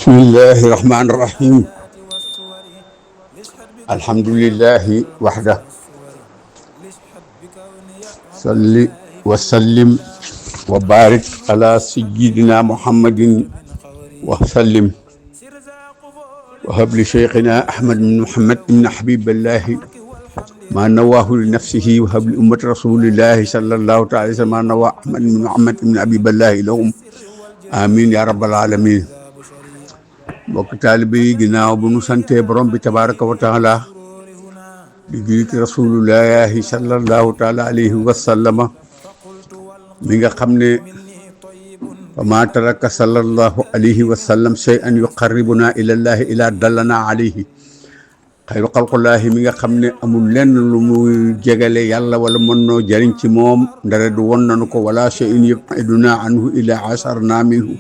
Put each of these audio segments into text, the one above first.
بسم الله الرحمن الرحيم. الحمد لله وحده. صل وسلم وبارك على سيدنا محمد وسلم. وهب لشيخنا أحمد بن محمد بن حبيب الله ما نواه لنفسه، وهب لأمة رسول الله صلى الله تعالى وسلم ما نواه أحمد بن محمد بن حبيب الله لهم. آمين يا رب العالمين. mbokk taalibe yi ginnaaw bu nu santee borom bi tabaraka wa taala di julli ci rasulullahi sallallahu taala alayhi wa sallama mi nga xam ne wa ma taraka sallallahu alayhi wa sallam shay'an yuqarribuna ila llahi ila dallana alayhi. xayru xalqullahi mi nga xam ne amul lenn lu muy jegale yàlla wala mën noo jariñ ci moom ndare du won nanu ko, wala shay'in yub'iduna anhu ila asarna minhu.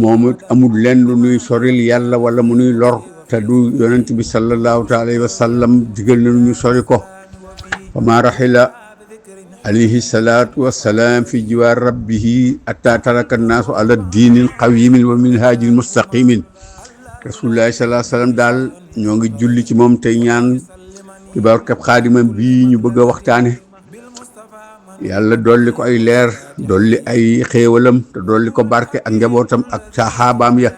moom it amul lenn lu nuy soril yàlla wala mu nuy lor te du yonent bi sallallahu taala alayhi wa sallam digal na ñu sori ko. fa ma raxila alayhi salaatu wassalaam fi jiwaar rabbihi atta taraka annaasu ala diinin qawimin wa minhaajin mustaqimin. rasulullahi sallallahu alayhi wa sallam daal ñoo ngi julli ci moom tey ñaan ci barkeb xaadimam bii ñu bëgg a waxtaane. yàlla dolli ko ay leer, dolli ay xéewalam te dolli ko barke ak njabootam ak saxaabaam ya.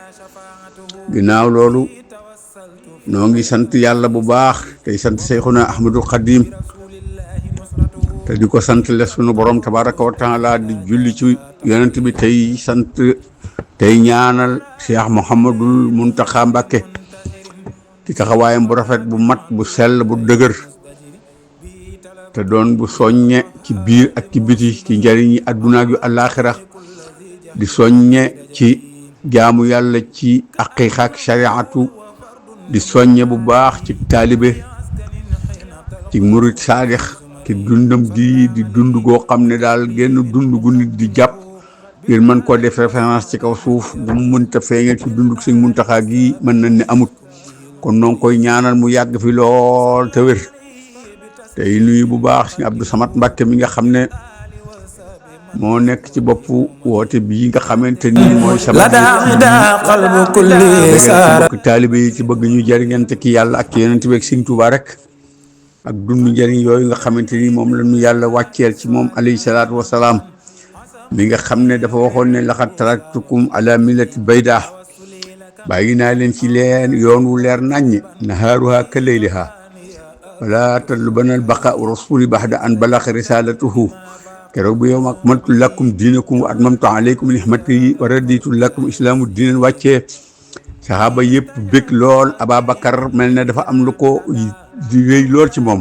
ginnaaw loolu noo ngi sant yàlla bu baax tey sant Seyxuna Ahmadul Xadim te di ko sant le sunu borom tabaraka wa taala di julli ci yonent bi tey sant tey ñaanal Cheikh Mouhamadul Muntaxa Mbàkke ci taxawaayam bu rafet bu mat bu sell bu dëgër te doon bu soññe ci biir ak ci biti ci njariñi àdduna ak yu àllaaxira, di soññe ci jaamu yàlla ci aqiiqa ak shariatu, di soññe bu baax ci taalibe, ci murit saadix, ci dundam gi di dund goo xam ne daal genn dund gu nit di jàpp ngir mën koo def référence ci kaw suuf bu mu mënta feeñal ci dunduk Sëñ Muntaxa gi mën nañ ne amut. kon noo ngi koy ñaanal mu yàgg fi lool te wér. tey nuyu bu baax Sëñ Abdou Samad Mbàkke mi nga xam ne moo nekk ci boppu woote bii nga xamante ni mooy sama mbokk taalibe yi ci bëgg ñu jëriñante ki yàlla ak yonent bi ak Sëñ Tuubaa rek ak dund njëriñ yooyu nga xamante ni moom la ñu yàlla wàcceel ci moom alayhi salaatu wasalaam mi nga xam ne dafa waxoon ne laqad taraktukum ala millati bayda, bàyyi naa leen ci leen yoon wu leer naññ, nahaaruha ka layliha wala tatlubanal baqa rasuli baxda an balax risalatuhu. keroog bu yow akmaltu lakum diinakum wa atmamtu alaykum nihmati wa raditu lakum islaamu diinan wàccee saxaaba yëpp bég lool. Ababacar mel ne dafa am lu ko di wéy lool ci moom,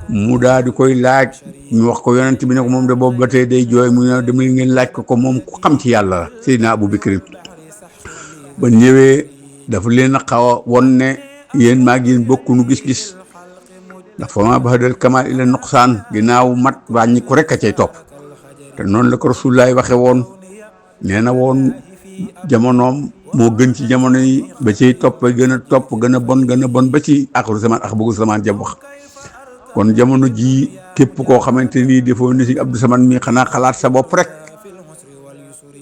mu daal di koy laaj. ñu wax ko yonent bi ne ko moom de boobu ba tey day jooy, mu ne dama ngeen laaj ko moom ku xam ci yàlla la. Seydina Abu Bakrin ba ñëwee dafa leen a xaw a won ne yéen maa ngi bokkunu gis-gis, ndax fa ma baxadal kamal ila nuqsaan, ginnaaw mat wàññi ko rek a cay topp. te noonu la ko Rasulullaay waxe woon, nee na woon jamonoom moo gën ci jamono yi, ba ciy topp gën a topp gën a bon ba ci axiru zaman ak bëggu zaman jam wax. kon jamono jii képp koo xamante nii defoo ni Sëñ Abdou Samad mi xanaa xalaat sa bopp rek,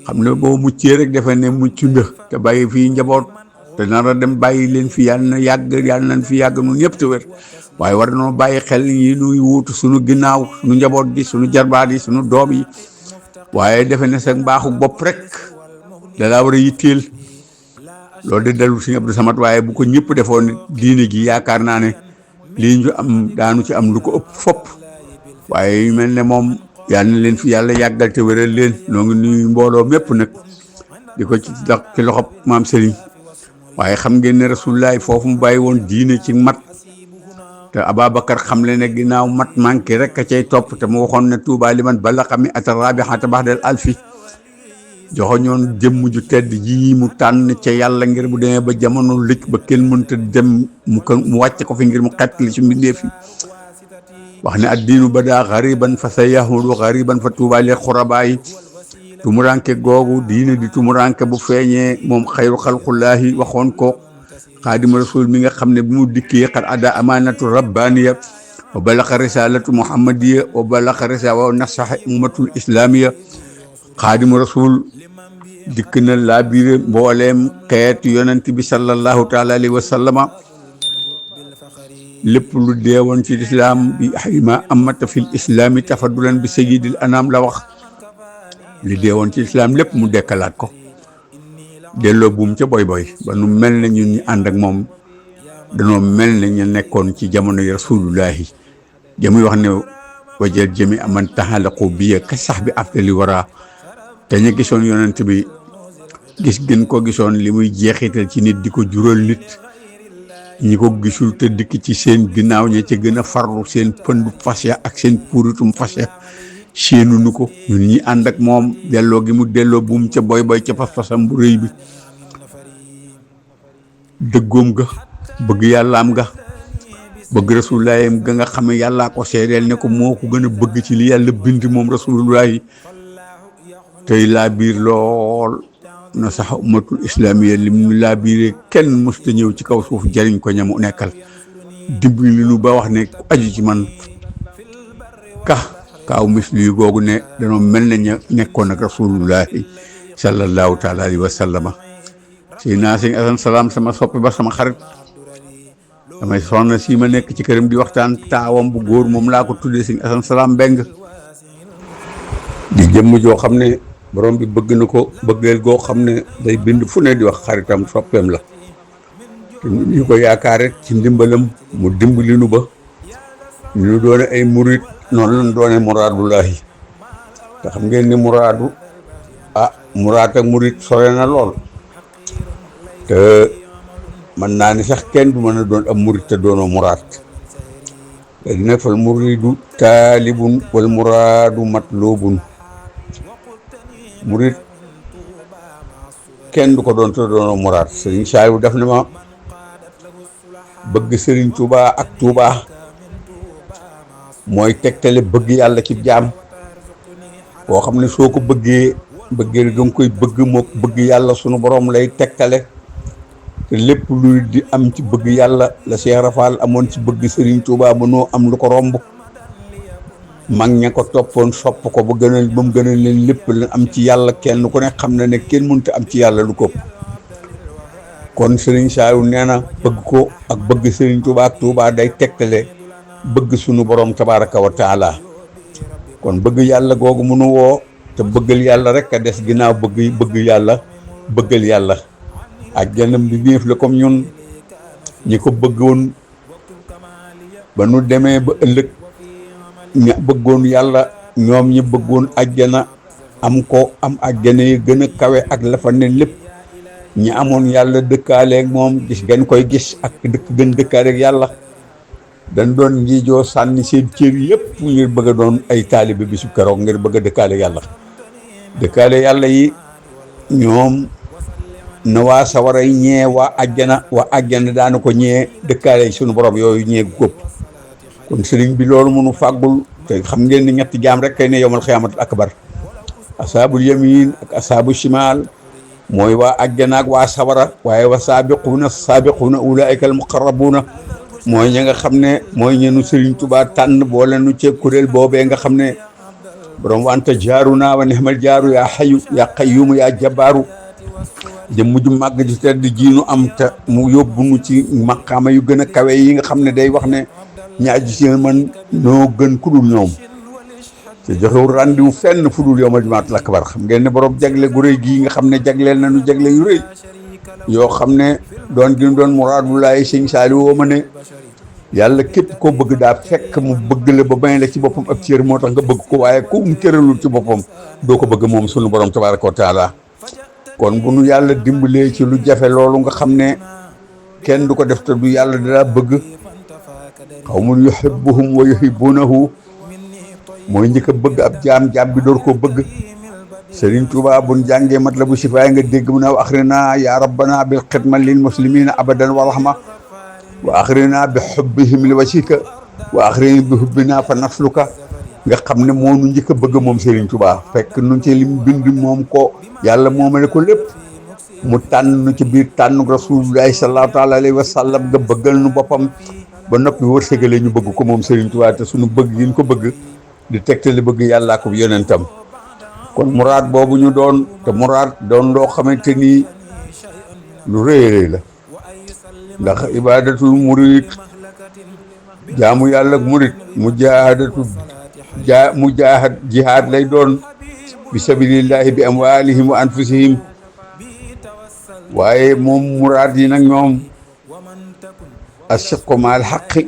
xam ne boo muccee rek defe ne mucc nga te bàyyi fii njaboot te nar a dem bàyyi leen fi yàlla na yàgg, yàlla nañ fi yàgg nun ñëpp te wér. waaye war nañoo bàyyi xel yi nuy wuutu suñu ginnaaw, suñu njaboot gi, suñu jarbaat yi, suñu doom yi. waaye defe ne sa mbaaxu bopp rek dalaa war a yitteel. loolu de dalul Sëñ Abdou Samad, waaye bu ko ñëpp defoon diine gi yaakaar naa ne lii ñu am daanu ci am lu ko ëpp fopp. waaye yu mel ne moom yal na leen fi yàlla yàggal te wéral leen. noo ngi nuyu mbooloo mépp nag di ko ci loxob maam Serigne. waaye xam ngeen ne Rasulullaay foofu mu bàyyi woon diine ci mat, te Ababacar xam le ne ginnaaw mat manqué rek a cay topp, te mu waxoon ne Tuubaa liman balaxa mi ata rabihata baxdal alfi. joxoñoon jëmm ju tedd ji mu tànn ca yàlla ngir bu demee ba jamono lëj ba kenn mënta dem mu wàcc ko fi ngir mu xettali ci mbindeef yi. wax ne addiinu bada xariban fa sa yahudu xariban fa Tuubaa li xurabaa yi. tumuranke googu diine di tumuranke bu feeñee moom xayru xalqullaahi waxoon ko xaadima rasul mi nga xam ne bi mu dikkee xat ada amanatu rabbaniya wa balaxa risalatu muhammadiya wa balaxa risala wa nasaxa ummatul islamiya. xaadima rasul dikk na laa biir mbooleem xeetu yonent bi sallallahu taala alayhi wa sallama lépp lu deewoon ci lislaam bi xayma amata fil islaami tafadulan bi sayyidil anam la wax li deewoon ci lislaam lépp mu dekkalaat ko delloo buum ca boy boy ba nu mel ne ñun ñu ànd ak moom danoo mel ne ñu nekkoon ci jamono yi rasulullahi jamuy wax ne wajal jëmi aman taxalaqu bi ka sax bi afdali wara te ñu gisoon yonent bi gis gën ko gisoon li muy jeexital ci nit di ko jural nit ñi ko gisul te dikk ci seen ginnaaw ña ca gën a farlu seen pëndu fas ya ak seen puuritum fas ya séenu nu ko ñun ñi ànd ak moom delloo gi mu delloo buum ca boy boy ca pas-pasam bu rëy bi dëggoom ga bëgg yàllaam ga bëgg rasulullaahim ga nga xam ne yàllaa ko seedeel ne ko moo ko gën a bëgg ci li yàlla bind moom rasulullaahi tey laa biir lool na sax ummatul islaamiya lim laa biiree kenn mësta ñëw ci kaw suuf jariñ ko ñamu nekkal dimbali li nu ba wax ne ku aju ci man kaaw misli yu googu ne danoo mel ne ña nekkoon ak rasulullahi sallallahu taala alayhi wa sallama si naa sëñ Asan Salaam sama soppi ba sama xarit damay soxna si ma nekk ci këram di waxtaan taawam bu góor moom laa ko tuddee sëñ Asan Salaam Mbeng di jëmm joo xam ne borom bi bëgg na ko bëggeel goo xam ne day bind fu ne di wax xaritam soppeem la te ñu ko yaakaar rek ci ndimbalam mu dimbali nu ba ñu doone ay murit noonu lañ doone muraadullahi te xam ngeen ni muraadu muraad ak murit sore na lool te mën naa ni sax kenn du mën a doon ab murit te doonoo muraad te dina fal muridu taalibun wal muraadu matlubun murit kenn du ko doon te doonoo muraad sëriñ Saaliw def na ma bëgg sëriñ Tuubaa ak Tuubaa mooy tegtale bëgg yàlla ci jaam koo xam ne soo ko bëggee da nga koy bëgg moo bëgg yàlla sunu borom lay tegtale te lépp luy di am ci bëgg yàlla la Cheikh Rafal amoon ci bëgg sëriñ Tuubaa mënoo am lu ko romb mag ña ko toppoon sopp ko ba mu gënal leen lépp la am ci yàlla kenn ku ne xam na ne kenn mënut am ci yàlla lu ko kon sëriñ Saaliw nee na bëgg ko ak bëgg sëriñ Tuubaa ak Tuubaa day tegtale bëgg sunu borom tabaraka wa taala kon bëgg yàlla googu mënu woo te bëggal yàlla rek a des ginnaaw bëgg yàlla bëggal yàlla ak jëndam bi néef la comme ñun ñi ko bëggoon ba nu demee ba ëllëg ña bëggoon yàlla ñoom ñi bëggoon àjjana am ko am àjjana yi gën a kawe ak la fa ne lépp ñi amoon yàlla dëkkaaleeg moom gis gën koy gis ak gën dëkkaaleeg yàlla dañ doon njiijoo sànni seen cër yëpp ngir bëgg a doon ay taalibe bi su keroog ngir bëgg a dëkkaale yàlla yi ñoom na waa sawara yi ñee waa àjjana daana ko ñee dëkkaale sunu borom yooyu ñee gópp kon sëriñ bi loolu mënu fàggul te xam ngeen ni ñetti jaam rek kay ne yowmal xiyaamatul akbar asaabul yamin ak asaabu shimal mooy waa àjjana ak waa sawara waaye wa saabiquuna ulaa'ika al muqarrabuuna mooy ña nga xam ne mooy ñenu Sëriñ Tuubaa tànn boole nu ci kuréel boobee nga xam ne borom wante jaaru naa wa nihmal jaaru yaa xayu yaa qayyumu yaa jabaaru jëmm ju màgg ju tedd jiinu am te mu yóbbu nu ci maqaama yu gën a kawe yi nga xam ne day wax ne ñaaju ci man noo gën ku dul ñoom te joxewul rendez-vous fenn fu dul yawmal jumaatul akbar xam ngeen ne borom jagle gu rëy gii nga xam ne jagleel nañu jagle yu rëy yoo xam ne doon gi doon muraadullaahi sëñ Saaliw woo ma ne yàlla képp koo bëgg daa fekk mu bëgg la ba bañ la ci boppam ab cër moo tax nga bëgg ko waaye ku mu cëralul ci boppam doo ko bëgg moom sunu borom tabaaraka wa taala kon bu nu yàlla dimbalee ci lu jafe loolu nga xam ne kenn du ko def te du yàlla daa bëgg qawmun yuhibbuhum wa yuhibbuunahu mooy njëkk a bëgg ab jaam bi door koo bëgg Sëriñ Tuubaa buñ jàngee Matlabu Sifaaya nga dégg mu ne wa axrina ya rabbana bil xidma lil muslimina abadan wa rahma wa axrina bi xubbihim li wajhika wa axrina bi xubbina fa nasluka nga xam ne moo nu njëkk a bëgg moom Sëriñ Tuubaa fekk nu ci lim bind moom ko yàlla moomale ko lépp mu tànn nu ci biir tànn rasulullahi sallallahu taala alayhi wa sallam nga bëggal nu boppam ba noppi wërsëgale ñu bëgg ko moom Sëriñ Tuubaa te suñu bëgg yi ñu ko bëgg di tegtale bëgg yàllaa ko yonentam kon muraad boobu ñu doon te muraad doon loo xamante ni lu rëy rëy la ndax ibadatul murid jaamu yàlla murid mujaahad jihaad lay doon bi sabilillahi bi amwalihim wa anfusihim waaye moom muraad yi nag ñoom asiqu maal xaqi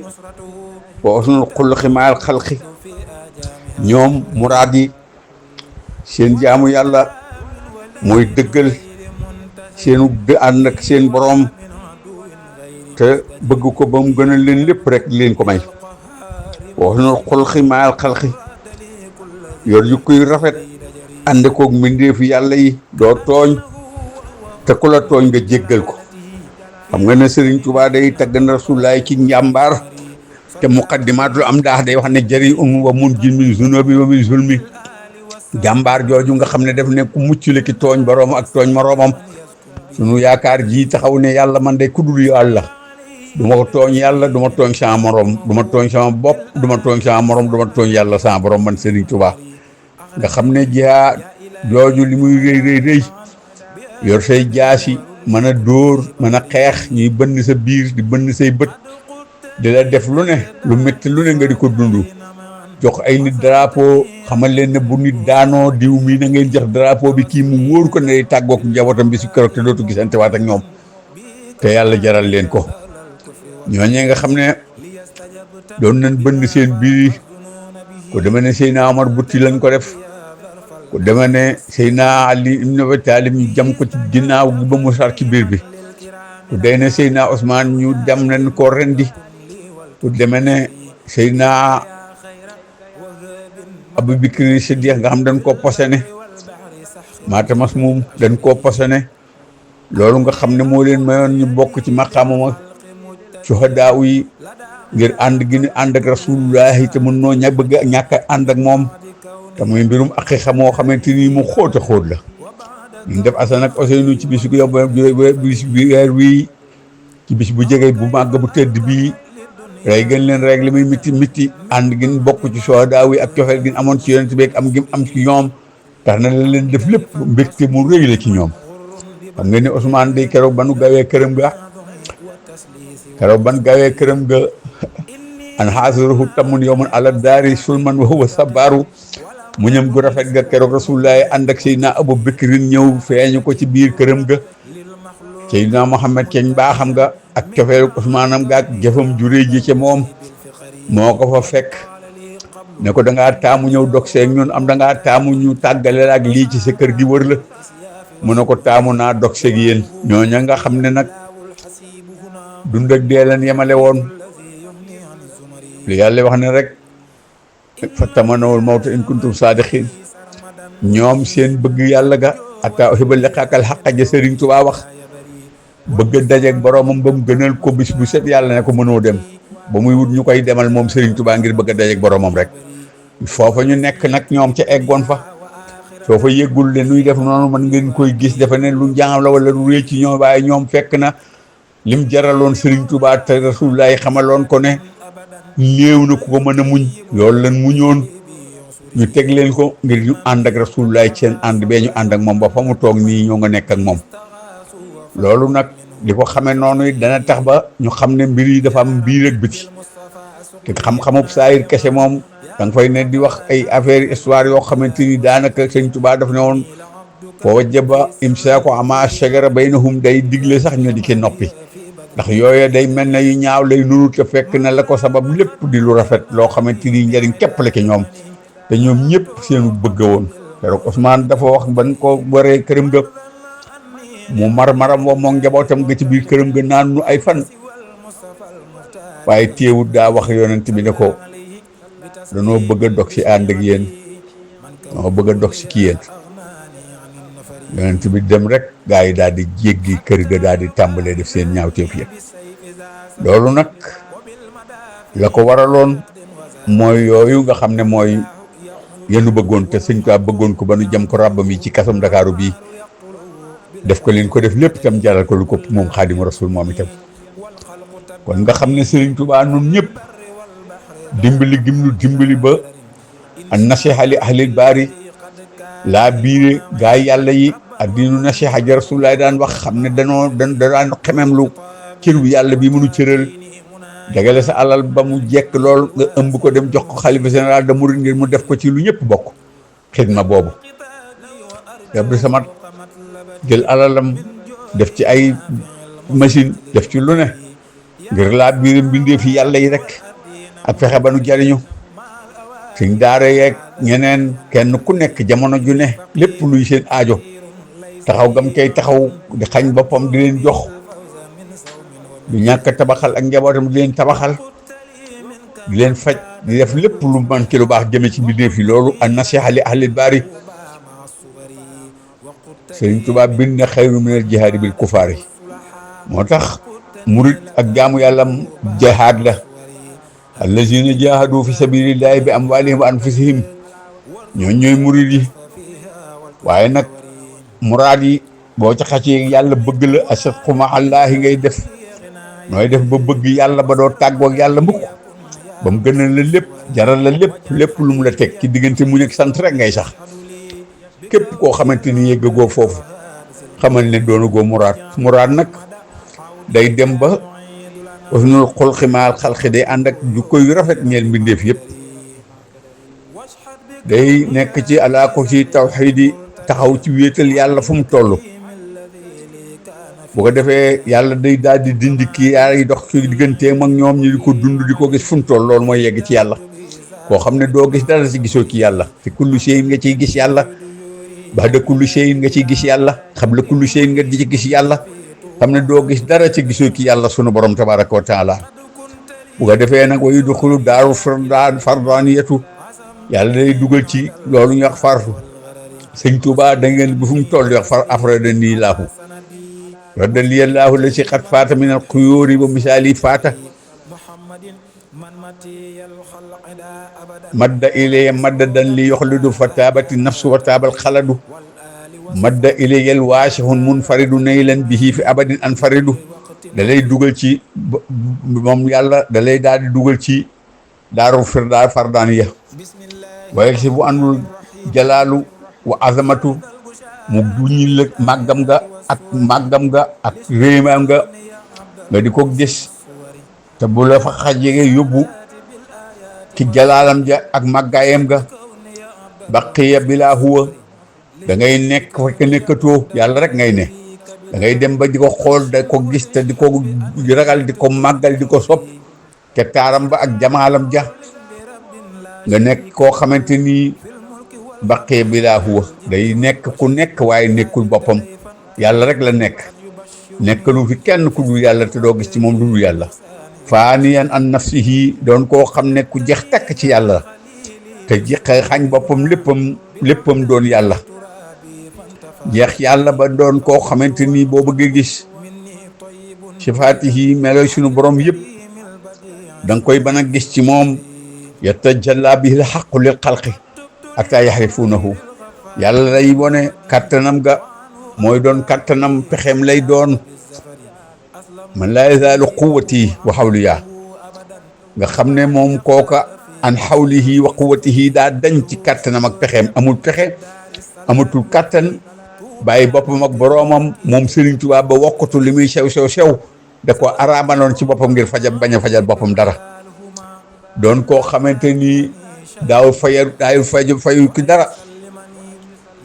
wa usnul xulqi maal xalqi ñoom muraad yi seen jaamu yàlla mooy dëggal seenu ànd ak seen boroom te bëgg ko ba mu gënal leen lépp rek leen ko may wa usnul xulqi maal xalqi yor yu koy rafet ànd koog mbindeefu yàlla yi doo tooñ te ku la tooñ nga jéggal ko xam nga ne Sëriñ Tuubaa day tagg na Rasulullaay ci njàmbaar te muqaddimatul am daax day wax ne jëri wa mun jin min zunubi wa min zulmi jàmbaar jooju nga xam ne def ne ku mucc la ki tooñ boroom ak tooñ moroomam sunu yaakaar ji taxaw ne yàlla man day kudul yàlla du ma ko tooñ yàlla du ma tooñ sama moroom du ma tooñ sama bopp du ma tooñ sama moroom du ma tooñ yàlla sama borom man Sëriñ Tuubaa nga xam ne jihaad jooju li muy rëy rëy rëy yor say jaasi mën a dóor mën a xeex ñuy bënn sa biir di bënn say bët di la def lu ne lu métti lu ne nga di ko dund jox ay nit drapeau xamal leen ne bu nit daanoo diw mii na ngeen jox drapeau bi kii mu wóor ko ne tàggook njabootam bi si keroog te dootu gisante waat ak ñoom te yàlla jaral leen ko ñooñee nga xam ne doon nañ bënn seen biir ko deme ne Seydina Omar Butti lañ ko def ko deme ne Seydina Ali ibn Abi Talib ñu jam ko ci ginnaaw gi ba mu sar ci biir bi ku day ne Seydina Ousmane ñu dem nañ ko rendi ku deme ne Seydina Abu Bakri Siddiq nga xam dañ koo posone Maatamas moom dañ koo posone loolu nga xam ne moo leen mayoon ñu bokk ci maqaamama suhadaa yi ngir ànd gi ñu ànd ak rasulullahi te mën noo bëgg a ñàkk a ànd ak moom te muy mbirum aqiqa moo xamante ni mu xóot a xóot la ñu def Asan ak Useynu ci bis bi weer wii ci bis bu jege bu màgg bu tëdd bii rey gën leen rek li muy miti miti ànd gin bokk ci suhadaa yi ak cofeel gin amoon ci yonent bi am gi am ci ñoom tax na la leen def lépp mbégte mu rëy la ci ñoom xam nga ne Ousmane day keroog ba nu gawee këram ga an xaasiruhu tamun yowman ala daari sulman wa huwa sabaaru mu ñëm gu rafet ga keroog rasulullahi ànd ak Seydina Abu Bakrin ñëw feeñu ko ci biir këram ga Seydina Muhammad ceeñ baaxam nga ak cofeelu Usmaanam ga ak jëfam juré ji ci moom moo ko fa fekk ne ko da ngaa taamu ñëw dog seeg ñun am da ngaa taamu ñu tàggale ak lii ci sa kër gi wër la mu ne ko taamu naa dog seeg yéen ñooña nga xam ne nag dund ak dee leen yemale woon li yàlla wax ne rek fa tamanawul mawta in kuntum saadiqin ñoom seen bëgg yàlla ga ataa uhibba liqaakal xaqa ja Sëriñ Tuubaa wax bëgg a dajeeg boroomam ba mu gënal ko bis bu set yàlla ne ko mënoo dem ba muy wut ñu koy demal moom Sëriñ Tuubaa ngir bëgg a dajeeg boroomam rek foofa ñu nekk nag ñoom ca eggoon fa soo fa yëggul le nuy def noonu man ngeen koy gis dafa ne lu njaaw la wala lu réy ci ñoom waaye ñoom fekk na lim jaraloon Sëriñ Tuubaa te Rasulullaahi xamaloon ko ne néew na ku ko mën a muñ loolu lan muñoon ñu teg leen ko ngir ñu ànd ak Rasulullaahi seen ànd bee ñu ànd ak moom ba fa mu toog nii ñoo nga nekk ak moom loolu nag di ko xamee noonu dana tax ba ñu xam ne mbir yi dafa am biir ak biti te xam-xamub saayir kese moom da nga fay ne di wax ay affaire histoire yoo xamante ni daanaka Sëriñ Tuubaa daf ne woon foo wajaba imsaaku ama shajara baynahum day digle sax ñu di ci noppi ndax yooye day mel ne yu ñaaw lay nuru te fekk na la ko sabab lépp di lu rafet loo xamante ni njëriñ képp la ci ñoom te ñoom ñëpp seenu bëgg woon keroog Ousmane dafa wax ban ko waree këram ga mu maram wa moom njabootam ga ci biir këram ga naan nu ay fan waaye téewut daa wax yonent bi ne ko danoo bëgg a dog si ànd ak yéen danoo bëgg a dog si ki yéen yonent bi dem rek gaa yi daal di jéggi kër ga daal di tàmbalee def seen ñaawteef yëpp loolu nag la ko waraloon mooy yooyu nga xam ne mooy yenu bëggoon te Sëñ Tuubaa bëggoon ko ba nu jëm ko ràbbam yi ci kasam Ndakaaru bii def ko leen ko def lépp itam jaral ko lu ko moom Xaadimu Rasuul moom itam kon nga xam ne Sëriñ Tuubaa nun ñëpp dimbali gim nu dimbali ba an nasiha li ahlil baari laa biire gaa yàlla yi addinu nasiha ja Rasulullaay daan wax xam ne daan xemem lu cër bu yàlla bi mënu cëral dagale sa alal ba mu jekk lool nga ëmb ko dem jox ko xalifa général de Mouride ngir mu def ko ci lu ñëpp bokk xidma boobu Abdou Samad jël alalam def ci ay machine def ci lu ne ngir laa biir mbindee fi yàlla yi rek ak fexe ba nu jariñu suñ daara yeeg ñeneen kenn ku nekk jamono ju ne lépp luy seen aajo taxaw gam kay taxaw di xañ boppam di leen jox du ñàkk tabaxal ak njabootam di leen tabaxal di leen faj di def lépp lu man ci lu baax jëme ci mbindee fi loolu an nasiha li ahlil baari Sëriñ Tuubaa bind na xayru minal jihaadi bil kufaari moo tax murit ak jaamu yàlla jihaad la allazina jahadu fi sabilillahi bi amwalihim wa anfusihim ñooy murit yi waaye nag muraad yi boo ci xacee yàlla bëgg la asadqu ma allahi ngay def nooy def ba bëgg yàlla ba doo tàggoog yàlla mukk ba mu gënal la lépp jaral la lépp lu mu la teg ci diggante mu nekk sant rek ngay sax képp koo xamante ni yëggagoo foofu xamal ne doonagoo muraad nag day dem ba usnul xulqi maal xalqi day ànd ak jukko yu rafet ñeel mbindeef yëpp day nekk ci alaa ko ci tawxiidi taxaw ci wéetal yàlla fu mu toll bu ko defee yàlla day daal di dindi kii yaa yi dox ci digganteem ak ñoom ñu di ko dund di ko gis fu mu toll loolu mooy yegg ci yàlla koo xam ne doo gis dara ci gisoo ci yàlla te kullu shay'in nga ciy gis yàlla ba'da kulli shay'in nga ciy gis yàlla qabla kulli shay'in nga di ci gis yàlla xam ne doo gis dara ci gisoo ci yàlla sunu borom tabaraka wa taala bu ko defee nag wa yudxulu daaru fardaniyatu yàlla day dugal ci loolu ñu wax farfu sëñ Tuubaa da ngeen bu fu mu toll wax far afrada nii laahu radda liyallaahu la si xat faata min al xuyóori ba misaali faata madda ilaya maddadan li yoxlidu fa taabati nafsu wa taabal xaladu madda ilayal waasihun munfaridu naylan bihi fi abadin anfaridu da lay dugal ci moom yàlla da lay daal di dugal ci daaru firdaar fardaaniya waaye si bu àndul jalaalu wa azamatu mu duñi la màggam nga ak réemaam nga di ko gis te bu la fa xajee yóbbu ci jalaalam ja ak màggaayam ga baqiya bila huwa da ngay nekk fekk nekkatoo yàlla rek ngay ne da ngay dem ba di ko xool da ko gis te di ko ragal di ko màggal di ko sopp te taaram ba ak jamaalam ja nga nekk koo xamante ni baqiya bila huwa day nekk ku nekk waaye nekkul boppam yàlla rek la nekkalu fi kenn ku dul yàlla te doo gis ci moom lu dul yàlla faaniyan an nafsihi doon koo xam ne ku jeex takk ci yàlla te xañ boppam léppam doon yàlla jeex yàlla ba doon koo xamante ni boo bëggee gis sifaatihi meloy sunu borom yëpp da nga koy mën a gis ci moom yatajalla bihi l xaqu lil xalqi ataa yaxrifunahu yàlla lay wone kattanam ga mooy doon kattanam pexeem lay doon man laa yazaalu quwwati wa xawliya nga xam ne moom kooka an xawlihi wa quwwatihi daa dañ ci kattanam ak pexeem amul pexe amatul kattan bàyyi boppam ak boroomam moom Sëriñ Tuubaa ba wokkatu li muy sew da ko araamaloon ci boppam ngir bañ a fajal boppam dara doon koo xamante ni daawul fayu ki dara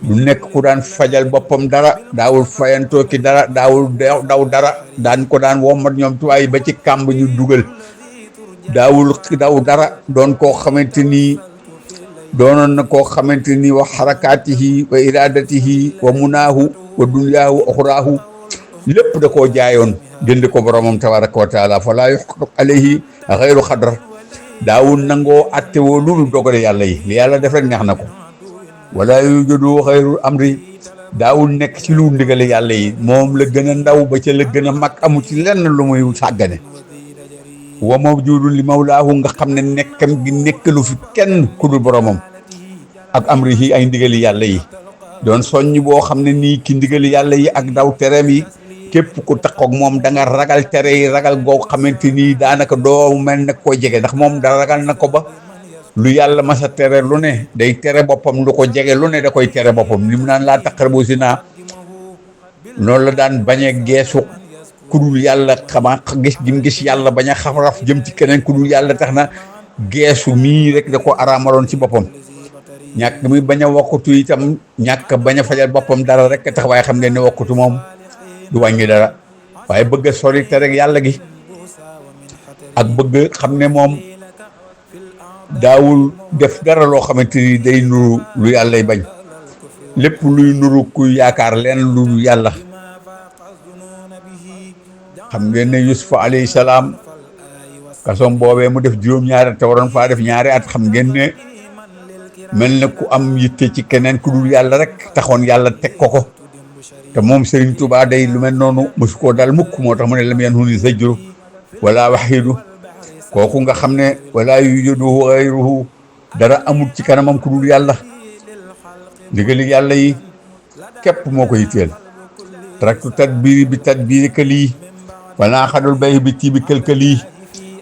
du nekk ku daan fajal boppam dara daawul fayantoo ki dara daawul daw dara daan ko daan wommat ñoom tuwaay ba ci kàmb ñu dugal daawul daw dara doon koo xamante ni doonoon na koo xamante ni wa xarakaatihi wa iradatihi wa munaahu wa dunyaahu wa oxraahu lépp da koo jaayoon jënd ko boromam tabaraka wa taala fa laa yuxqaq alayhi xayru xadra daawul nangoo atte woo loolu dogale yàlla yi li yàlla def rek neex na ko wala yujadu xayru amri daawul nekk ci lu ndigale yàlla yi moom la gën a ndaw ba ca la gën a mag amu ci lenn lu muy sàggane wa mawjudun li mawlaahu nga xam ne nekkam gi nekkalu fi kenn ku dul boromam ak amri yi ay ndigali yàlla yi doon soññ boo xam ne nii ki ndigali yàlla yi ak daw tereem yi képp ku takkoog moom da nga ragal tere yi ragal goo xamante nii daanaka doo mel ne koy jege ndax moom da ragal na ko ba lu yàlla masa tere lu ne day tere boppam, lu ko jege lu ne da koy tere boppam. li mu naan laa taqrabu zina noonu la daan bañ a geesu kudul yàlla, xama gis gim gis yàlla bañ a xaraf jëm ci keneen kudul yàlla tax na geesu mii rek da ko araamaloon ci boppam. ñàkk muy bañ a wokkutu itam, ñàkk bañ a fajal boppam dara rek tax, waaye xam ngeen ne wokkutu moom du wàññi dara. waaye bëgg a sori te rek yàlla gi ak bëgg xam ne moom daawul def dara loo xamante ni day nuru lu yàllay bañ. lépp luy nuru kuy yaakaar leen lu yàlla. xam ngeen ne Yusufa alayhi salaam kasoom boobee mu def juróom-ñaari at te waroon faa def ñaari at, xam ngeen ne mel na ku am yitte ci keneen ku dul yàlla rek taxoon yàlla teg ko. te moom Serigne Touba day lu mel noonu mosu koo dal mukk, moo tax mu ne lam yanhuni zajru wala waxidu. kooku nga xam ne wala yujuduhu gayruhu, dara amul ci kanamam ku dul yàlla. ndigali yàlla yi képp moo ko yitteel. taraktu tadbiri bi tadbiri këlii wala xadul bay bi tii bi këlkëlii.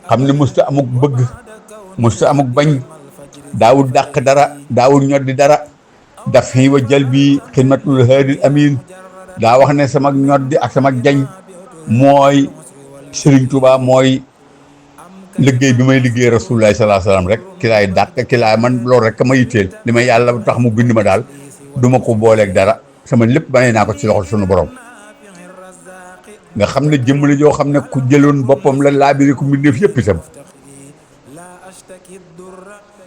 xam ne musta amuk bëgg, musta amuk bañ, daawul dàq dara, daawul ñoddi dara. daf xii wa jël bi xidmatul haadil amin. daa wax ne sama ñoddi ak sama jañ mooy Serigne Touba, mooy liggéey bi may liggéey Rasulullah sallallahu alayhi wasallam rek. ki laay dàq ki laay man loolu rek ma yitteel. li may yàlla tax mu bind ma daal duma ko booleeg dara, sama lépp banee naa ko ci loxo sunu borom. nga xam ne jëmm la joo xam ne ku jëloon boppam la laabiri ku mbindeef yëpp itam.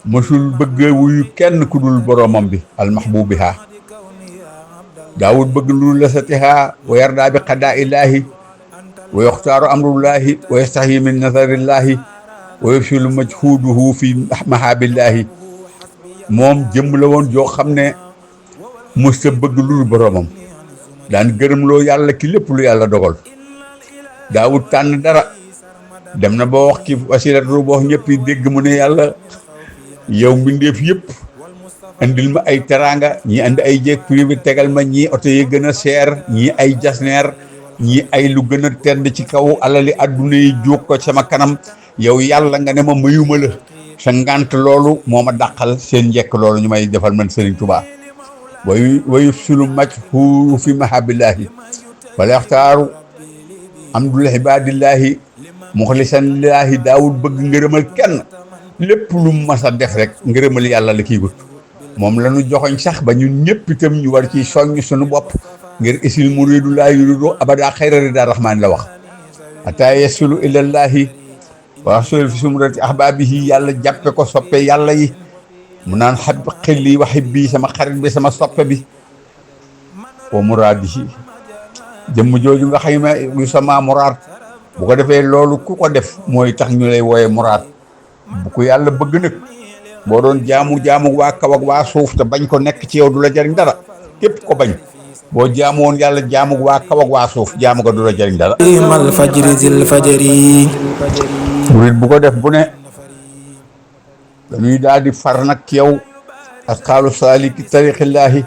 mësul bëgg wuyu kenn ku dul boromam bi almahbubiha. daawul bëgg lu la satiha wa yarda bi qadaa illahi wa yaxtaaru amrullahi wa yastahi min nazarillahi wa yafsulu majhuduhu fi mahabillahi. moom jëmm la woon joo xam ne mësta bëgg lu dul boromam, daan gërëm loo yàlla ki lépp lu yàlla dogal. daawul tànn dara. dem na ba wax ci wasilatu boo wax ñëpp dégg mu ne yàlla yow mbindeef yëpp andil ma ay teraanga, ñii andi ay jéeg privé tegal ma, ñii oto yi gën a seer, ñii ay jasneer, ñii ay lu gën a tedd ci kaw alali adduna yi jóg ko sama kanam. yow yàlla nga ne ma mayuma la sa ngant loolu moo ma dàqal seen njekk loolu ñu may defal man Serigne Touba. wayu sulu maj hu fi mahabillahi wala yaxtaaru amdul ibadillahi muxlisan lillahi. daawul bëgg ngërëmal kenn, lépp lu mas a def rek ngërëmal yàlla la kii gut. moom la ñu joxoñ sax ba ñun ñëpp itam ñu war ci soññ suñu bopp ngir isil muridu laa yuridu abada xayra rida rahmaan la wax. ata yasulu ilallahi wa rasul fi sumrati ahbabihi. yàlla jàppe ko soppe yàlla yi. mu naan xab xilli wa xibbi, sama xarit bi sama soppe bi. wa muraadihi, jëmm jooju nga xayma yu sama muraad. bu ko defee loolu ku ko def mooy tax ñu lay wooye muraad. bu ko yàlla bëgg nag boo doon jaamu waa kaw ak waa suuf te bañ ko nekk ci yow du la jariñ dara. képp ko bañ boo jaamu woon yàlla jaamu waa kaw ak waa suuf jaamu ko du la jariñ dara. mal fajri zil fajri. murit bu ko def bu ne dañuy daal di far nag ci yow asxaalu saaliki tariqillaahi.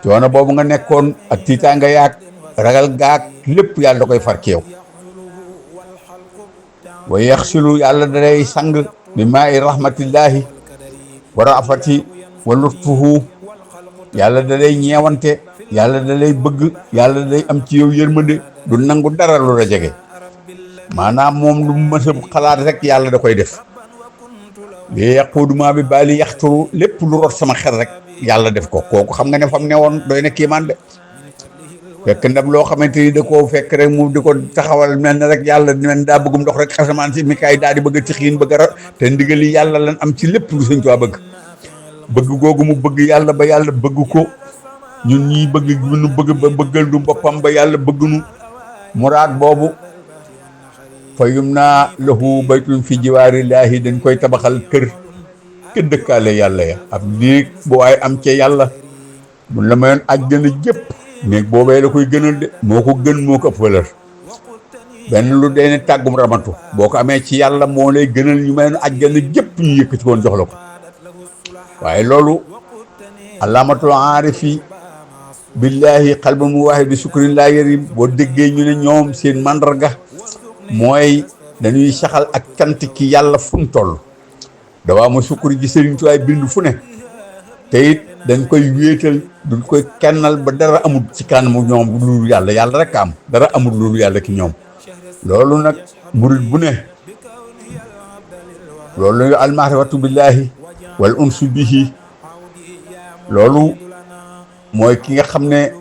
coono boobu nga nekkoon ak tiitaanga yaag ragal gaag lépp yàlla da koy far ci yow. wa yaxsilu yàlla dalay sang bi maa i rahmatillahi wa raafati wa lutfuhu. yàlla dalay ñeewante, yàlla dalay bëgg, yàlla dalay am ci yow yërmande, du nangu dara lu la jege. maanaam moom lu mës a xalaat rek yàlla da koy def. bi yaquuduma bi baali yaxturu, lépp lu rot sama xel rek yàlla def ko. kooku xam nga ne fam ne woon doy na kiimaan de. fekk ndam loo xamante ni da koo fekk rek mu di ko taxawal mel ne rek yàlla mel daa bëggum ndox rek xasamaan si Mikaay daal di bëgg a tixiin bëgg a te ndigali yàlla lan am ci lépp lu Sëñ Tuubaa bëgg googu mu bëgg yàlla ba yàlla bëgg ko. ñun ñii bëgg nu bëgg ba bëggal du boppam ba yàlla bëgg nu. muraad boobu fa yum naa lahu baytun fi jiwaarillaahi, dañ koy tabaxal kër ke dëkkaale yàlla ya. ab néeg bu waaye am ca yàlla mun la mayoon àjjana jëpp néeg boobee la koy gënal de. moo ko gën moo ko ëpp valeur. benn lu dee ne tàggum ramatu boo ko amee ci yàlla moo lay gënal ñu mayoon àjjana jëpp ñu yëkkati woon jox la ko. waaye loolu alaamatul aarifi billahi xalba mu waaxe bi sukkurin laa yarim. boo déggee ñu ne ñoom seen mandarga mooy dañuy saxal ak cant ki yàlla fu mu toll. dawaa ma sukkuri ji Sëriñ Tuubaa bind fu ne te it dañ koy wéetal duñ koy kennal ba dara amul ci kanamu ñoom lu yàlla yàlla rek am dara amul lu yàlla ki ñoom loolu nag murit bu ne loolu almaarifatu billaahi wal unsu bihi loolu mooy ki nga xam ne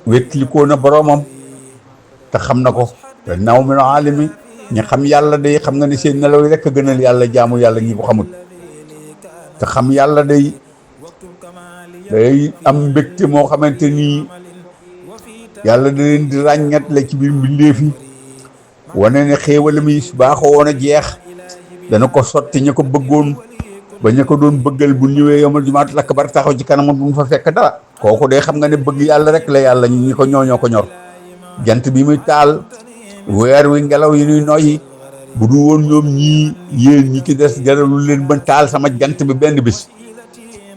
wétlikoo na boroomam te xam na ko te naw mi no alimi ñi xam yàlla day xam nga ne seen nelaw yi rek a gënal yàlla jaamu yàlla ñi ko xamut te xam yàlla day am mbégte moo xamante nii yàlla da leen di ràññat la ci biir mbindeef yi wane ne xéewalam yi baaxoo woon a jeex dana ko sotti ña ko bëggoon ba ña ko doon bëggal bu ñëwee yomal jumaat lakk bar taxaw ci kanam bu mu fa fekk dara kooku day xam nga ne bëgg yàlla rek la yàlla ñi ko ñoo ko ñor jant bi muy taal weer wi ngelaw yi ñuy noyyi bu du woon ñoom ñii yéen ñi ki des jaralul leen ba taal sama jant bi benn bis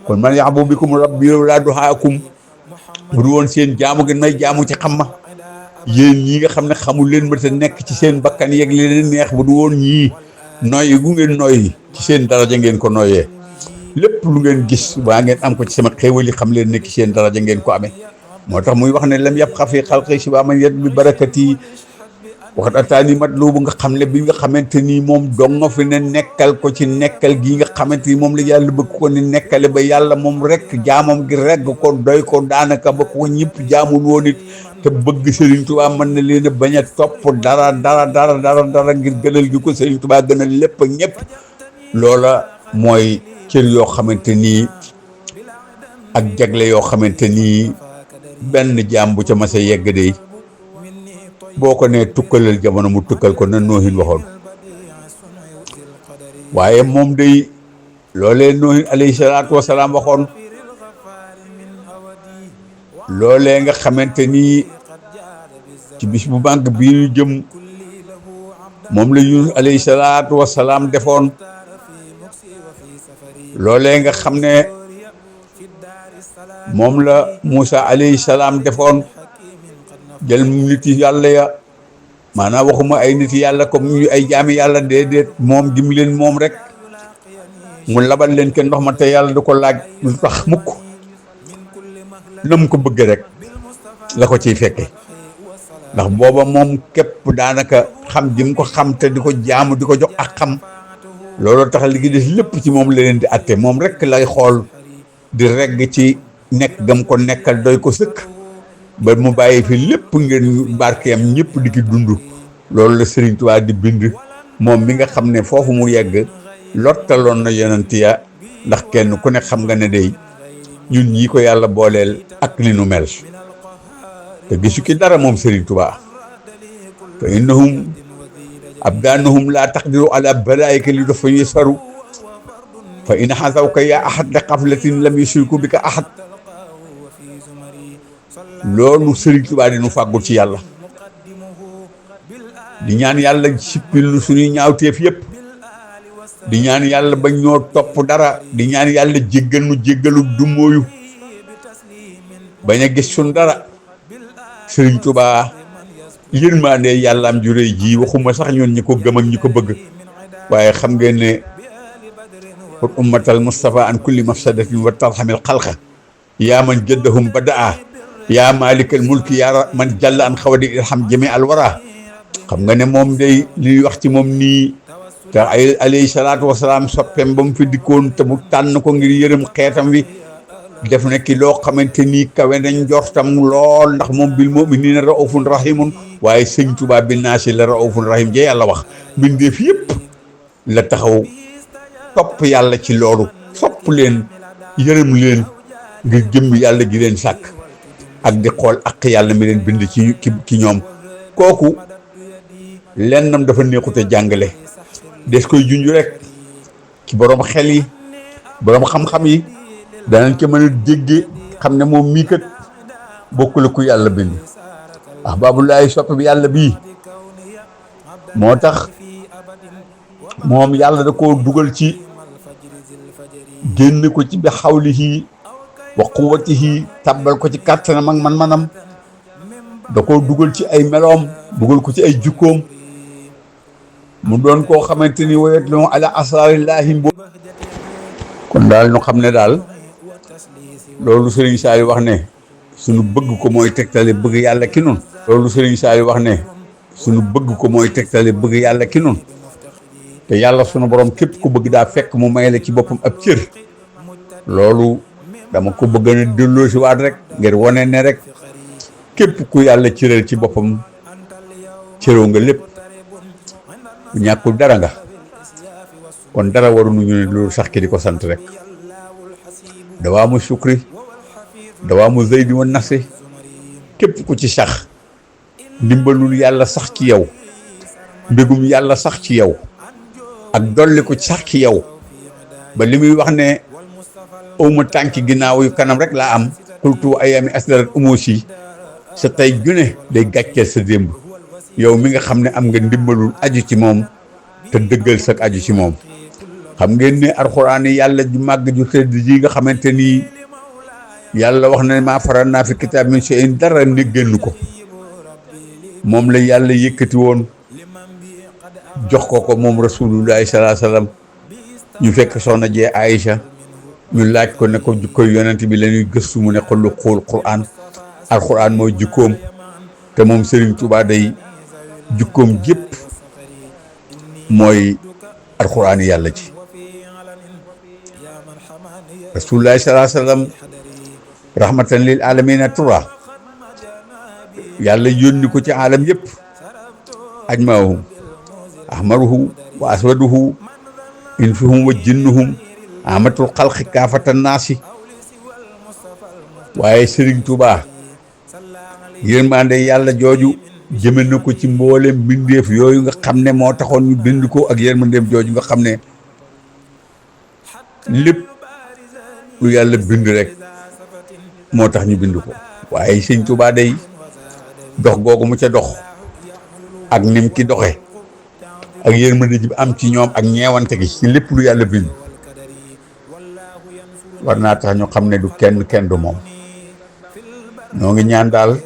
kon man yaxbu bikum rabbi laa duhaakum bu du woon seen jaamu gi may jaamu ci xam ma yéen ñi nga xam ne xamul leen ba te nekk ci seen bakkan yeeg li leen neex bu du woon ñii noyyi gu ngeen noyyi ci seen daraja ngeen ko noyyee lépp lu ngeen gis waa ngeen am ko ci sama xéewal yi xam leen ne ci seen daraja ngeen ko amee moo tax muy wax ne lam yàpp xafi xalqi si waa man yet bi barakati waxat ataani mat loobu nga xam ne bi nga xamante nii moom dong nga fi ne nekkal ko ci nekkal gi nga xamante ni moom la yàlla bëgg ko ni nekkale ba yàlla moom rek jaamam gi regg ko doy ko daanaka ba ko ñëpp jaamul woon it te bëgg Serigne Touba mën na leen a bañ a topp dara ngir gënal gi ko Serigne Touba gënal lépp ak ñëpp loola mooy cër yoo xamante nii ak jagle yoo xamante nii benn jaam bu ca mas a yegg de boo ko nee tukkalal jamono mu tukkal ko na noohin waxoon waaye moom day loolee noohin alayhi salaatu wasalaam waxoon loolee nga xamante ni ci bis bu màgg bii ñu jëm moom la Yunus alayhi salaatu wasalaam defoon loolee nga xam ne moom la Moussa alayhi salaam defoon jël nit yi yàlla ya maanaam waxuma ay nit yàlla comme ñu ay jaami yàlla déedéet moom dim leen moom rek mu labal leen kenn ndox ma te yàlla du ko laaj lu tax mukk na mu ko bëgg rek la ko ciy fekke ndax booba moom képp daanaka xam ji mu ko xam te di ko jaamu di ko jox ak xam looloo tax li gi des lépp ci moom la leen di atte moom rek lay xool di regg ci nekk gam ko nekkal doy ko sëkk ba mu bàyyi fi lépp ngeen barkeem ñëpp di ki dund loolu la Serigne Touba di bind moom mi nga xam ne foofu mu yegg lottaloon na yonent ya ndax kenn ku ne xam nga ne day ñun ñii ko yàlla booleel ak li nu mel te gisu ki dara moom Serigne Touba fa innahum abdaanahum laa taqdiru ala balaayika li dafa yasaru fa in xasawka yaa ahad li xaflatin lam yushriku bika ahad loolu Serigne Touba di nu fàggul ci yàlla di ñaan yàlla sippil nu suñuy ñaawteef yëpp di ñaan yàlla bañ ñoo topp dara di ñaan yàlla jéggal nu jéggalu dummóoyu bañ a gis suñ dara Serigne Touba yërmande yàlla am ju réy ji waxuma sax ñoon ñi ko gëm ak ñi ko bëgg waaye xam ngeen ne pour ummatal Mustafa an kulli mafsadatin wa tarhamil xalqa yaa man jaddahum badaa yaa malikal mulki yaa man jàll an xawadi irham jami al wara xam nga ne moom day li wax ci moom nii te ay alayhi salaatu wasalaam soppeem ba mu fi dikkoon te mu tànn ko ngir yërëm xeetam wi def na ki loo xamante nii kawe nañ njortam lool ndax moom bil mu'minina raufun rahimun waaye sëñ Touba bi naasi la raufun rahim ja yàlla wax mbindeef yëpp la taxaw topp yàlla ci loolu sopp leen yërëm leen ngir jëmm yàlla gi leen sàkk ak di xool ak yàlla mi leen bind ci ñoom kooku lennam dafa neexute jàngale des koy junj rek ci borom xel yi borom xam-xam yi danañ ca mën a dégge xam ne moom mii kat bokkul ku yàlla bind ahbaabullaahi sopp bi yàlla bii moo tax moom yàlla da koo dugal ci génn ko ci bi xawlihi wa quwwatihi tàbbal ko ci kàttanam ak man-manam da koo dugal ci ay meloom dugal ko ci ay jukkoom mu doon koo xamante ni wayet lon ala asrarillahi kon daal ñu xam ne daal loolu Serigne Saliou wax ne suñu bëgg ko mooy tegtale bëgg yàlla ki nun loolu Serigne Saliou wax ne suñu bëgg ko mooy tegtale bëgg yàlla ki nun te yàlla sunu borom képp ku bëgg daa fekk mu may la ci boppam ab cër loolu dama ko bëgg a delloo si waat rek ngir wane ne rek képp ku yàlla cëral ci boppam cëroo nga lépp bu ñàkkul dara nga kon dara waruñu ñu ne loolu sax ki di ko sant rek dawaamu sukri dawaamu zeydi wa nasi képp ku ci sax ndimbalul yàlla sax ci yow mbégum yàlla sax ci yow ak dolli ko sax ci yow ba li muy wax ne awma tànki ginnaaw yu kanam rek laa am xultu ayami asdarat umusi sa tey june day gàcceel sa démb yow mi nga xam ne am nga ndimbalul aju ci moom te dëggal sa aju ci moom xam ngeen ne alxuraan yi yàlla ju màgg ju tëdd ji nga xamante ni yàlla wax na maa faral naa fi kitaab min shay'in dara ne génn ko moom la yàlla yëkkati woon jox ko moom rasulullahi salaa sallam ñu fekk soxna jee Aïcha ñu laaj ko ne ko jukkoy yonent bi la ñuy gëstu mu ne ko lu xool Qur'an alxuraan mooy jukkoom te moom Serigne Touba day jukkoom jépp mooy alxuraan yàlla ci rasulullahi salaa sallam rahmatan lil alamina tura yàlla yónni ko ci alam yëpp ajmaahum ahmaruhu wa aswaduhu insuhum wa jinnuhum amatul xalqi kaafatan naasi waaye Serigne Touba yërmande yàlla jooju jëme na ko ci mboolem mbindeef yooyu nga xam ne moo taxoon ñu bind ko ak yërmandeem jooju nga xam ne lépp lu yàlla bind rek moo tax ñu bind ko waaye Serigne Touba day dox googu mu ca dox ak nim ki doxe ak yërmande ji am ci ñoom ak ñeewante gi ci lépp lu yàlla bind war naa tax ñu xam ne du kenn du moom ñoo ngi ñaan daal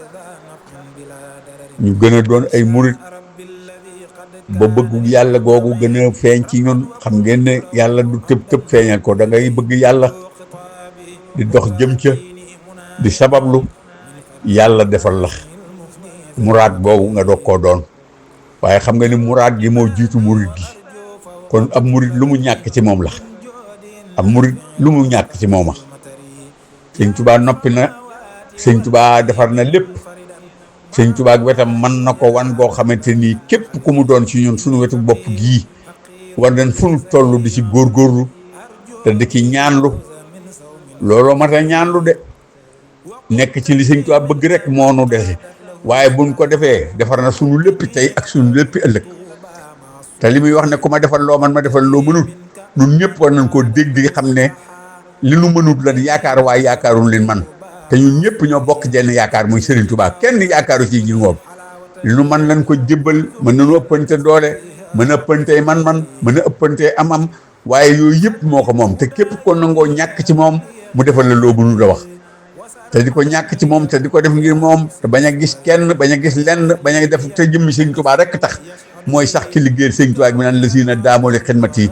ñu gën a doon ay murit ba bëggu yàlla googu gën a feeñ ci ñun xam ngeen ne yàlla du tëb feeñal ko da ngay bëgg yàlla di dox jëm ca di sabablu yàlla defal la muraad boobu nga doog koo doon waaye xam nga ni muraad gi moo jiitu murit gi kon ab murit lu mu ñàkk ci moom la ab murit lu mu ñàkk ci mooma Sëñ Tuubaa noppi na Sëñ Tuubaa defar na lépp Sëñ Tuubaa ak wetam mën na ko wan goo xamante nii képp ku mu doon ci ñun suñu wetu bopp gii war nañ fu nu toll di ci góorgóorlu te di ci ñaanlu looloo mat a ñaanlu de nekk ci li Sëñ Tuubaa bëgg rek moo nu dese waaye buñ ko defee defar na suñu lépp tey ak suñu lépp ëllëg te li muy wax ne ku ma defal loo man ma defal loo mënul ñun ñëpp war nañ koo dégg di xam ne li nu mënul lan yaakaar waaye yaakaarul leen man te ñun ñëpp ñoo bokk jenn yaakaar muy Serigne Touba kenn yaakaaru ci ji ngoom li nu man lañ ko jébbal mën nañu ëppante doole mën a ëppante man mën a ëppante am waaye yooyu yëpp moo ko moom te képp ko nangoo ñàkk ci moom mu defal la loo mënul a wax te di ko ñàkk ci moom te di ko def ngir moom te bañ a gis kenn bañ a gis lenn bañ a def te jëmmi Serigne Touba rek tax mooy sax ki liggéeyal Serigne Touba bi naan lazina daamoo li xidmati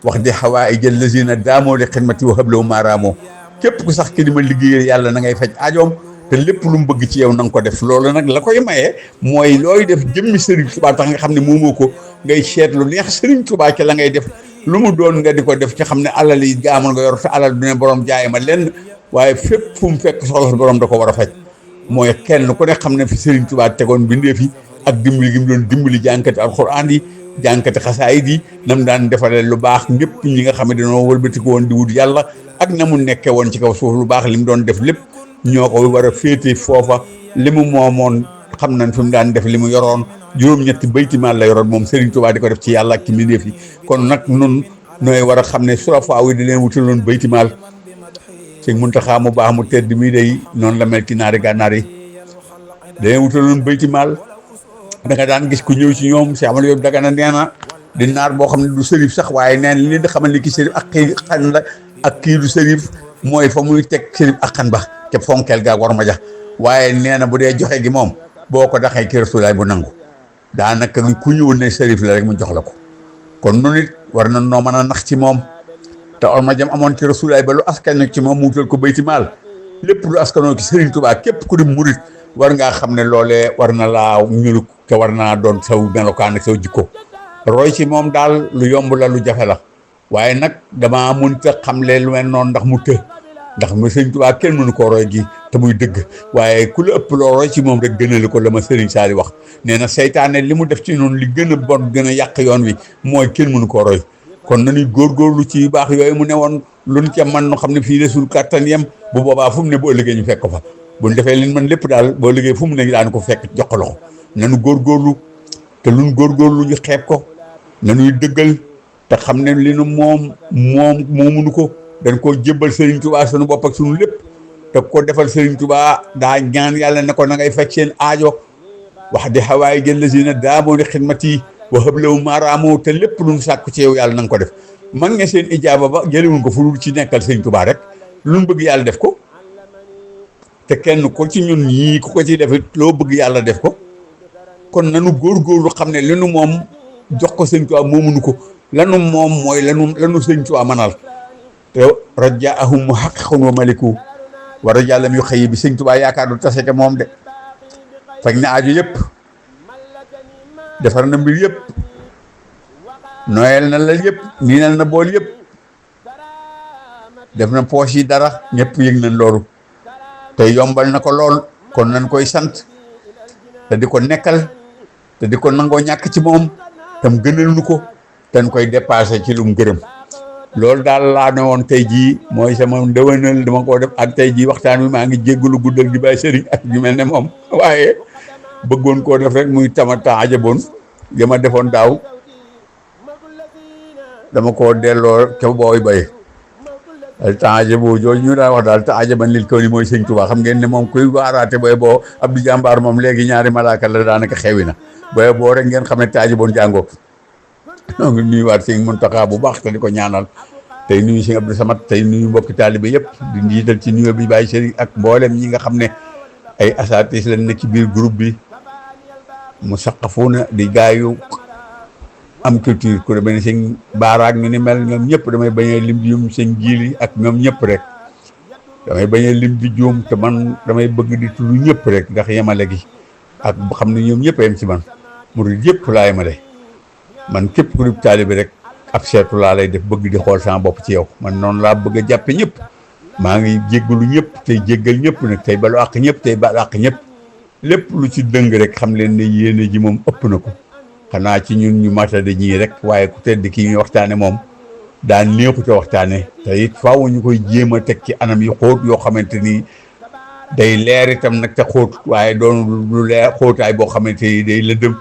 wax di xawaa i jël lazina daamoo li xidmati wa hablaw maaraamoo képp ku sax ki di ma liggéeyal yàlla na ngay faj aajoom te lépp lu mu bëgg ci yow na nga ko def loolu nag la koy maye mooy looy def jëmmi Serigne Touba tax nga xam ne moomoo ko ngay seet lu neex Serigne Touba ci la ngay def lu mu doon nga di ko def ci xam ne alal yi gaamul nga yor te alal du ne borom jaay ma lenn waaye fépp fu mu fekk soxla borom da ko war a faj mooy kenn ku ne xam ne fi Serigne Touba tegoon bindee fi ak dimbali gi mu doon dimbali jànkati alxuraan yi jànkati xasaayid yi nam daan defalee lu baax ñëpp ñi nga xam ne dañoo wëlbati ko woon di wut yàlla ak na mu nekkee woon ci kaw suuf lu baax li mu doon def lépp ñoo ko war a féete foofa li mu moomoon xam nañ fi mu daan def li mu yoroon juróom-ñetti baytimaal la yoroon moom Serigne Touba di ko def ci yàlla ak ci mbindeef yi kon nag nun nooy war a xam ne surafaa yi di leen wutaloon baytimaal Sëñ Muntaxa mu baax mu tedd mii day noonu la mel ci naari gànnaar yi da leen wutaloon baytimaal da nga daan gis ku ñëw ci ñoom si amal yóbbu daga na nee na di naar boo xam ne du sërif sax waaye neen li di xamal ni ki sërif ak kii xan la ak kii du sërif mooy fa muy teg sërif ak xan ba te fonkeel gaa war ma jax waaye nee na bu dee joxe gi moom boo ko daxee ki rasulaay bu nangu daanaka ku ñëwul ne sërif la rek mu jox la ko kon nu nit war na noo mën a nax ci moom te orma jam amoon ci rasulaay ba lu askan ci moom mu wutal ko bayti maal lépp lu askanoo ci Serigne Touba képp ku di murit war ngaa xam ne loolee war na laa ñuluk te war naa doon saw melokaan ak saw jikko roy ci moom daal lu yomb la lu jafe la waaye nag dama mënta xamle lu mel noonu ndax mu ndax ma Serigne Touba kenn mënu koo roy gi te muy dëgg waaye ku la ëpp loo roy ci moom rek gënale ko la ma Serigne Saliou wax nee na seytaane li mu def ci noonu li gën a bon gën a yàq yoon wi mooy kenn mënu koo roy kon nañuy góorgóorlu ci yu baax yooyu mu ne woon luñ ca man nu xam ne fii de suñu kàttan yem bu boobaa fu mu ne boo liggéey ñu fekk ko fa buñ defee leen man lépp daal boo liggéey fu mu ne daan ko fekk jox ko loxo nañu góorgóorlu te luñ góorgóorlu ñu xeeb ko nañuy dëggal te xam ne li nu moomuñu ko dañ koo jébbal Serigne Touba suñu bopp ak suñu lépp te ko defal Serigne Touba daa ñaan yàlla ne ko na ngay fekk seen aajo wax di xawaay jël la si ne daa moo di xidmat yi waxab lawu maaraamoo te lépp lu mu sàkku ci yow yàlla na nga ko def man nga seen ijaaba ba jëliwuñ ko fu dul ci nekkal Serigne Touba rek lu mu bëgg yàlla def ko te kenn ko ci ñun ñii ku ko ci def loo bëgg yàlla def ko kon nanu góorgóorlu xam ne li nu moom jox ko Serigne Touba moomuñu ko lanu moom mooy lanu Serigne Touba manal te rajaahum muhaqqiqun wa maliku wa rajaalam yu xëy bi Serigne Touba yaakaar du tase te moom de faj na aaju yëpp defar na mbir yëpp noyel na la yëpp niinal na bool yëpp def na poche yi dara ñëpp yëg nañ loolu te yombal na ko lool kon nañ koy sant te di ko nekkal te di ko nangoo ñàkk ci moom tam gënal nu ko te ñu koy dépassé ci lu mu gërëm loolu daal laa ne woon tey jii mooy sama ndëwënal dama koo def ak tey jii waxtaan wi maa ngi jéggalu guddal di bàyyi sëriñ ak ñu mel ne moom waaye bëggoon koo def rek muy tamata ajaboon dama defoon daaw dama koo delloo ca booy bay al temps ajabo jooju ñu daan wax daal te ajaban lil kaw ni mooy Sëñ Tuubaa xam ngeen ne moom kuy waaraate booy boo Abdou Jàmbaar moom léegi ñaari malaaka la daanaka xewi na booy boo rek ngeen xam ne te ajaboon jàngoo donc nuyuwaat Sëñ Muntaxa bu baax te di ko ñaanal tey nuyu Sëñ Abdou Samad tey nuyu mbokki taalibe yëpp di njiital ci nuyu bi bàyyi sëriñ ak mboolem ñi nga xam ne ay asatis lañ ne ci biir groupe bi mu saqafuuna di gaayu am culture ku demee ne Sëñ Baaraak ni mel ñoom ñëpp damay bañ a lim di juum Sëñ Jiili ak ñoom ñëpp rek damay bañ a lim di juum te man damay bëgg di tudd ñëpp rek ndax yemale gi ak xam ne ñoom ñëpp a yem ci man murid yëpp laa yemale man képp ku di taalibe rek ab seetu laa lay def bëgg di xool sama bopp ci yow man noonu laa bëgg a jàppe ñëpp maa ngi jéggalu ñëpp tey jéggal ñëpp nag tey balu àq ñëpp tey balu àq ñëpp lépp lu ci dëng rek xam leen ne yéene ji moom ëpp na ko xanaa ci ñun ñu matade ñii rek waaye ku tedd kii ñuy waxtaane moom daan neexut a waxtaane te it faaw ñu koy jéem a teg ci anam yu xóot yoo xamante ni day leer itam nag te xóot waaye doon lu leer xóotaay boo xamante ni day lëndëm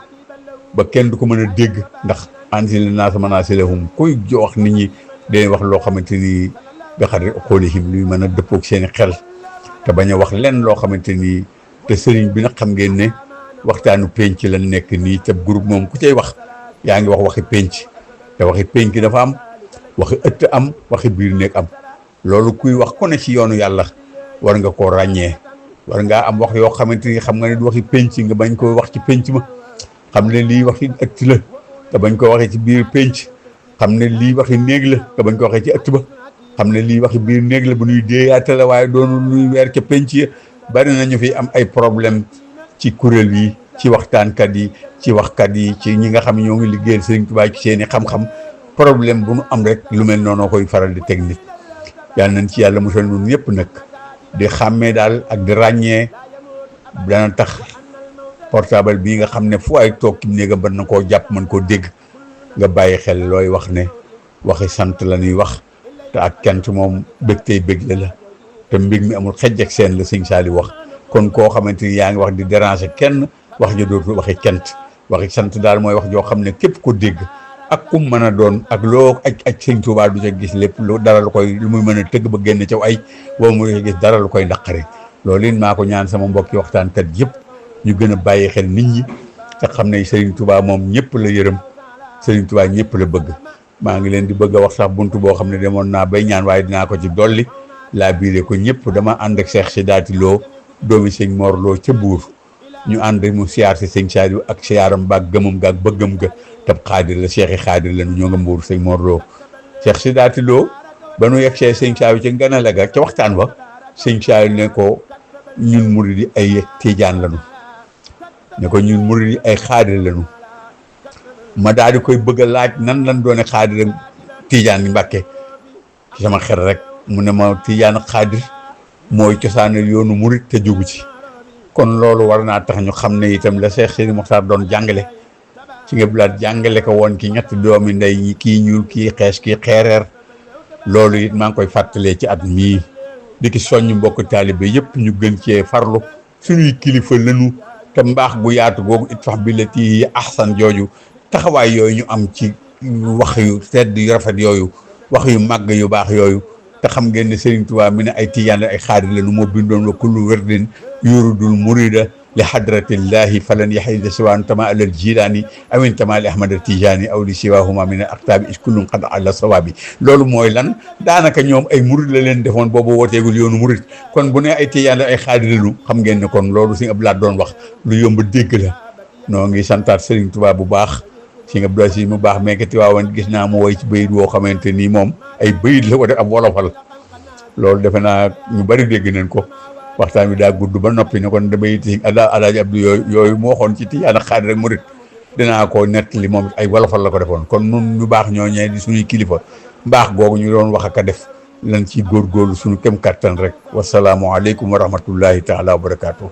ba kenn du ko mën a dégg ndax anzil naa sama naa silahum kuy wax nit ñi day wax loo xamante ni ba xar xoolihim luy mën a dëppoog seen i xel te bañ a wax lenn loo xamante ni te sëriñ bi nag xam ngeen ne waxtaanu penc la nekk nii te groupe moom ku cay wax yaa ngi wax waxi penc te waxi penc dafa am waxi ëtt am waxi biir nekk am loolu kuy wax ku ne ci yoonu yàlla war nga koo ràññee war ngaa am wax yoo xamante ni xam nga ne du waxi penc nga bañ ko wax ci penc ma xam ne lii waxi ëtt la te bañ ko waxee ci biir penc xam ne lii waxi néeg la te bañ ko waxee ci ëtt ba xam ne lii waxi biir néeg la bu ñuy déeyaate la waaye doonu luy weer ca penc ya bari nañu fi am ay problème ci kuréel yi ci waxtaankat yi ci waxkat yi ci ñi nga xam ne ñoo ngi liggéeyal Sëriñ Tuubaa ci seen i xam-xam problème bu nu am rek lu mel noonu koy faral di teg nit yal nañ ci yàlla musal ñun ñëpp nag di xàmmee daal ak di ràññee dana tax portable bii nga xam ne fu ay toog ki néega ban na koo jàpp mën koo dégg nga bàyyi xel looy wax ne waxi sant la ñuy wax te ak kent moom bég tey bég la te mbég mi amul xejj ak seen la Sëñ Saaliw wax kon koo xamante ni yaa ngi wax di déranger kenn wax ja dootul waxi kent waxi sant daal mooy wax joo xam ne képp ko dégg ak kum mën a doon ak loo aj Sëñ Tuubaa du ca gis lépp lu dara lu koy lu muy mën a tëgg ba génn caw ay boo mu gis dara lu koy naqari loolu it maa ko ñaan sama mbokki waxtaankat yëpp ñu gën a bàyyi xel nit ñi te xam ne Sëriñ Tuubaa moom ñëpp la yërëm Sëriñ Tuubaa ñëpp la bëgg maa ngi leen di bëgg a wax sax buntu boo xam ne demoon naa bay ñaan waaye dinaa ko ci dolli laa biire ko ñëpp dama ànd ak Cheikh Sidaati Lo doomi Sëñ Mor Lo ca Buur ñu ànd mu siyaar si Sëñ Saaliw ak siyaaram baag gëmam gaag bëggam ga tab xaadir la Cheikh yi xaadir la ñoo nga Mbuur Sëñ Mor Lo Cheikh Sidaati Lo ba nu yegsee sëñ Saayu ca Nganale ga ca waxtaan ba sëñ Saayu ne ko ñun murid yi ay tiijaan lañu ne ko ñun murid yi ay xaadir lañu ma daal di koy bëgg a laaj nan lan doone xaadir ak tiijaan yi Mbàkke ci sama xel rek mu ne ma tiijaan ak xaadir mooy cosaanal yoonu murid te jógu ci kon loolu war naa tax ñu xam ne itam la Cheikh Sidi Mokhtar doon jàngale ci nga bilaat jàngale ko woon ki ñetti doomi ndey ñi kii ñuul kii xees kii xeereer loolu it maa ngi koy fàttalee ci at mii di ki soññ mbokk taalibe yëpp ñu gën cee farlu suñuy kilifa lanu te mbaax gu yaatu googu it fax bi la tii ahsan jooju taxawaay yooyu ñu am ci wax yu tedd yu rafet yooyu wax yu màgg yu baax yooyu te xam ngeen ne Serigne Touba mi ne ay tijaan ay xaadir la nu moo bindoon wa kullu werdin yuridul murida li hadratillahi falan yahida siwaan tama alal jilaani awin tama li ahmad tijaani aw li siwahuma min al aqtaabi is kullum qad ala sawaabi loolu mooy lan daanaka ñoom ay murid la leen defoon boobu wooteegul yoonu murid kon bu ne ay tijaan ay xaadir lu xam ngeen ne kon loolu si Abdou Lahad doon wax lu yomb dégg la noo ngi santaat Serigne Touba bu baax si Abdou Aziz mu baax meekati waawan gis naa mu woy ci bayit woo xamante nii moom ay bayit la ko def ab wolofal loolu defe naa ñu bari dégg nañ ko waxtaan wi daa gudd ba noppi ne kon damay ti Alaaji Abdou yooyu moo xoon ci tijaan ak xaadir rek murid dinaa ko nettali moom ay wolofal la ko defoon kon nun ñu baax ñooñee di suñuy kilifa mbaax googu ñu doon wax ak a def lan ci góorgóorlu suñu kem kattan rek wasalaamualeykum wa rahmatullahi taala wa barakaatu.